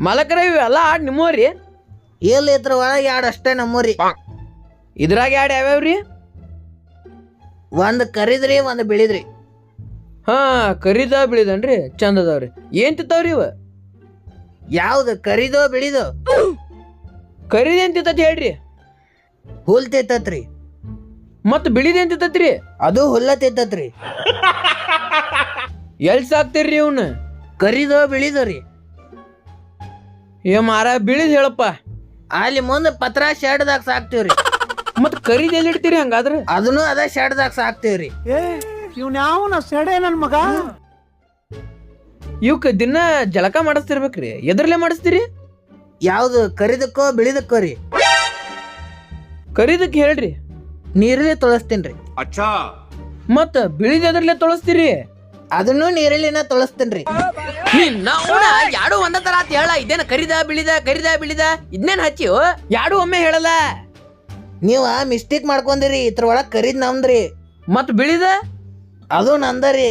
ಮಲಕರ ಇವೆಲ್ಲ ಆಡ್ ನಿಮ್ಮವ್ರಿ? ಎಲ್ಲಿ ಇದ್ರ ಒಳಗೆ ಎರಡು ಅಷ್ಟೇ ನಮ್ಮೂರಿ. ಇದ್ರಾಗ ಆಡ್ ಯಾವ್ಯಾವ್ರಿ? ಒಂದು ಕರಿದ್ರಿ ಒಂದು ಬಿಳಿದ್ರಿ. ಹಾ ಕರಿದ ಬಿಳಿದನ್ರಿ, ಚಂದ ಅದಾವ್ರಿ. ಏನ್ ತಿಂತಾವ್ರಿ ಇವ? ಯಾವ್ದು ಕರಿದೋ ಬಿಳಿದೋ? ಕರಿದ ಏನ್ ತಿಂತತಿ ಹೇಳ್ರಿ? ಹುಲ್ ತಿತ್ತತ್ರಿ. ಮತ್ ಬಿಳಿದ ಏನ್ ತಿಂತತ್ರಿ? ಅದು ಹುಲ್ಲ ತಿತ್ತತ್ರಿ. ಎಲ್ ಸಾಕ್ತಿರ್ರಿ ಇವ್ನ? ಕರಿದೋ ಬಿಳಿದೋ ರೀ. ಏ ಮಾರ ಬಿಳಿದ್ ಹೇಳಪ್ಪ. ಅಲ್ಲಿ ಮುಂದೆ ಪತ್ರ ಶೆಡ್ದಾಗ ಸಾಕ್ತಿವ್ರಿ. ಮತ್ ಕರಿದ ಎಲ್ಲಿ ಇಡ್ತೀರಿ ಹಂಗಾದ್ರ? ಅದನ್ನು ಅದ ಶೆಡ್ದಾಗ ಸಾಕ್ತಿವ್ರಿ. ಇವ್ನ್ಯಾವನ ಸೆಡೆ ನನ್ ಮಗ. ಇವಕ್ ದಿನ ಜಳಕ ಮಾಡಿಸ್ತಿರ್ಬೇಕ್ರಿ. ಎದ್ರಲ್ಲೇ ಮಾಡಿಸ್ತೀರಿ? ಯಾವ್ದು ಕರಿದಕ್ಕೋ ಬಿಳಿದಕ್ಕೋ ರೀ? ಕರಿದಕ್ ಹೇಳ್ರಿ. ನೀರಲ್ಲಿ ತೊಳಸ್ತೀನ್ರಿ. ಮತ್ತ ಬಿಳಿದ ಎದ್ರಲ್ಲೇ ತೊಳಸ್ತೀರಿ? ಅದನ್ನು ನೀರಲ್ಲಿನ ತೊಳಸ್ತೇನ್ರಿ. ಯಾಡು ಒಂದ ತರ ಅಂತ ಹೇಳ. ಇದೇನ ಕರಿದ ಬಿಳಿದ ಕರಿದ ಬಿಳಿದ ಇದನ್ನೇನ್ ಹಚ್ಚಿ ಯಾಡು ಒಮ್ಮೆ ಹೇಳಲ್ಲ. ನೀವ ಮಿಸ್ಟೇಕ್ ಮಾಡ್ಕೊಂದಿರಿ. ಇದ್ರ ಒಳಗ್ ಕರಿದ್ ನಮ್ದ್ರಿ. ಮತ್ ಬಿಳಿದ ಅದು ನಂದರಿ.